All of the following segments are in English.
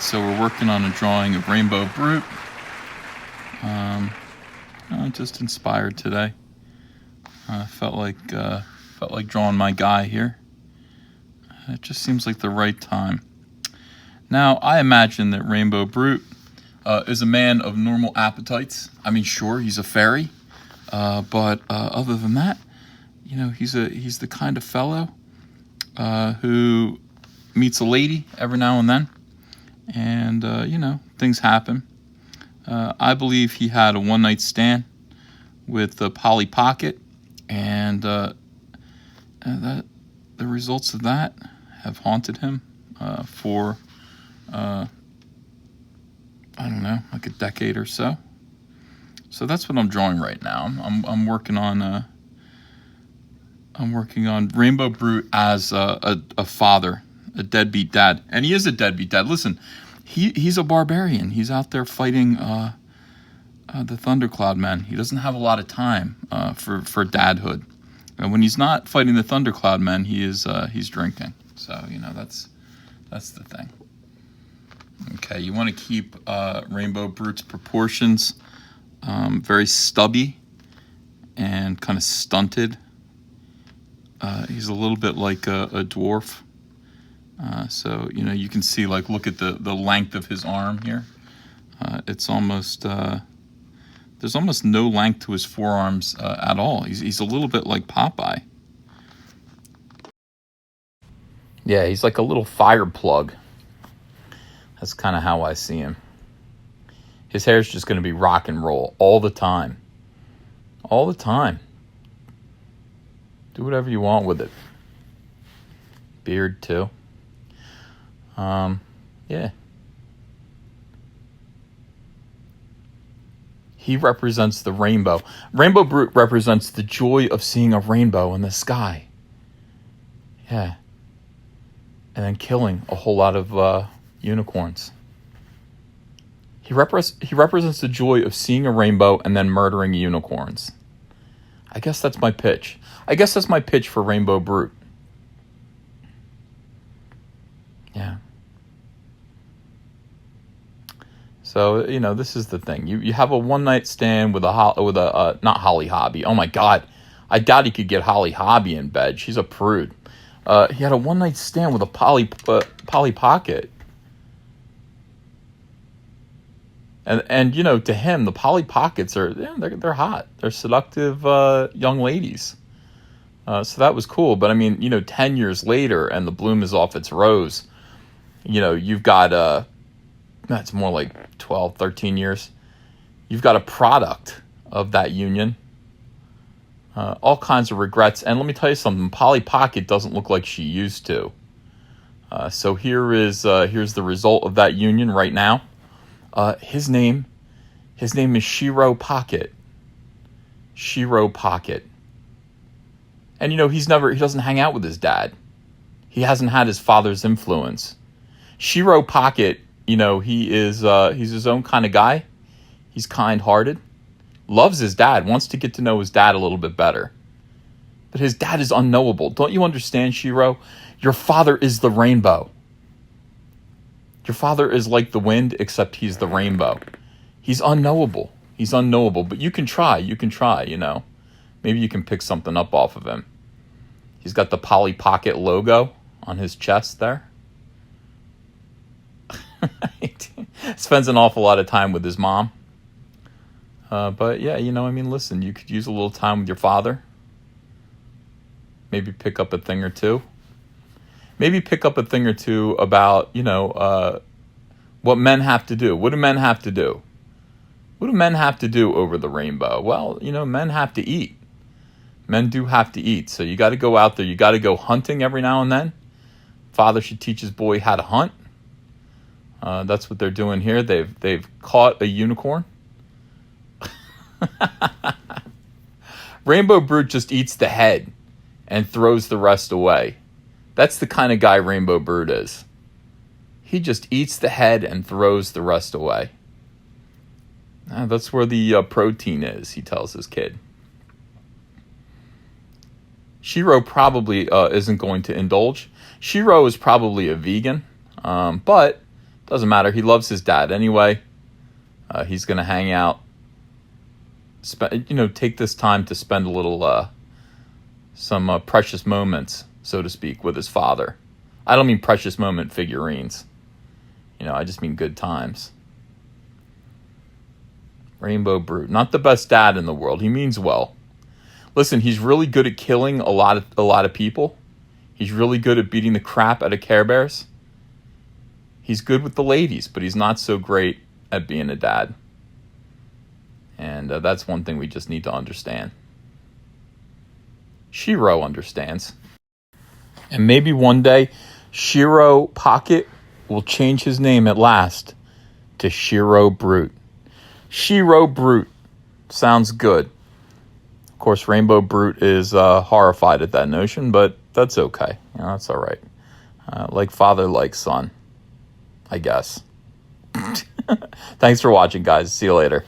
So we're working on a drawing of Rainbow Brute. I'm just inspired today. Felt like drawing my guy here. It just seems like the right time. Now, I imagine that Rainbow Brute is a man of normal appetites. I mean, sure, he's a fairy, but other than that, he's the kind of fellow who meets a lady every now and then, and things happen. I believe he had a one-night stand with Polly Pocket, and the results of that have haunted him for I don't know, like a decade or so. So that's what I'm drawing right now. I'm working on Rainbow Brute as a father, a deadbeat dad, and he is a deadbeat dad. Listen, he's a barbarian. He's out there fighting the Thundercloud Men. He doesn't have a lot of time for dadhood. And when he's not fighting the Thundercloud Men, he's drinking. So that's the thing. Okay, you want to keep Rainbow Brute's proportions very stubby and kind of stunted. He's a little bit like a dwarf. So you can see, like, look at the length of his arm here. It's almost there's almost no length to his forearms at all. He's a little bit like Popeye. Yeah, he's like a little fire plug. That's kind of how I see him. His hair's just going to be rock and roll all the time. All the time. Do whatever you want with it. Beard, too. Yeah. He represents the rainbow. Rainbow Brute represents the joy of seeing a rainbow in the sky. Yeah. And then killing a whole lot of unicorns. He represents the joy of seeing a rainbow and then murdering unicorns. I guess that's my pitch. I guess that's my pitch for Rainbow Brute. Yeah. So, this is the thing. You have a one-night stand with not Holly Hobby. Oh, my God. I doubt he could get Holly Hobby in bed. She's a prude. He had a one-night stand with a Polly Pocket. And to him, the Polly Pockets they're hot. They're seductive young ladies. So that was cool. But, 10 years later, and the bloom is off its rose, you've got that's more like 12, 13 years. You've got a product of that union. All kinds of regrets. And let me tell you something. Polly Pocket doesn't look like she used to. So here's the result of that union right now. His name is Shero Pocket. Shero Pocket. And he doesn't hang out with his dad. He hasn't had his father's influence. Shero Pocket, he's his own kind of guy. He's kind-hearted. Loves his dad, wants to get to know his dad a little bit better. But his dad is unknowable. Don't you understand, Shero? Your father is the rainbow. Your father is like the wind, except he's the rainbow. He's unknowable. But you can try, Maybe you can pick something up off of him. He's got the Polly Pocket logo on his chest there. Spends an awful lot of time with his mom. But yeah, listen, you could use a little time with your father. Maybe pick up a thing or two. Maybe pick up a thing or two about, what men have to do. What do men have to do? What do men have to do over the rainbow? Well, men have to eat. Men do have to eat. So you got to go out there. You got to go hunting every now and then. Father should teach his boy how to hunt. That's what they're doing here. They've caught a unicorn. Rainbow Brute just eats the head and throws the rest away. That's the kind of guy Rainbow Brute is. He just eats the head and throws the rest away. That's where the protein is, he tells his kid. Shero probably isn't going to indulge. Shero is probably a vegan, but Doesn't matter. He loves his dad anyway. He's going to hang out. Take this time to spend a little, some precious moments, so to speak, with his father. I don't mean precious moment figurines. I just mean good times. Rainbow Brute, not the best dad in the world. He means well. Listen, he's really good at killing a lot of people. He's really good at beating the crap out of Care Bears. He's good with the ladies, but he's not so great at being a dad. And that's one thing we just need to understand. Shero understands. And maybe one day, Shero Pocket will change his name at last to Shero Brute. Shero Brute. Sounds good. Of course, Rainbow Brute is horrified at that notion, but that's okay. That's all right. Like father, like son, I guess. Thanks for watching, guys. See you later.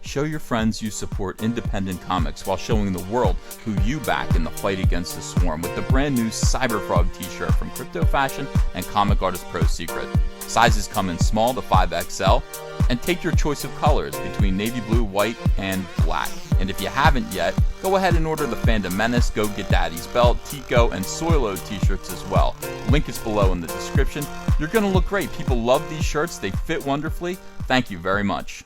Show your friends you support independent comics while showing the world who you back in the fight against the swarm with the brand new Cyberfrog t-shirt from Crypto Fashion and Comic Artist Pro Secret. Sizes come in small to 5XL, and take your choice of colors between navy blue, white, and black. And if you haven't yet, go ahead and order the Fandom Menace, Go Get Daddy's Belt, Tico, and Soilo t-shirts as well. Link is below in the description. You're going to look great. People love these shirts. They fit wonderfully. Thank you very much.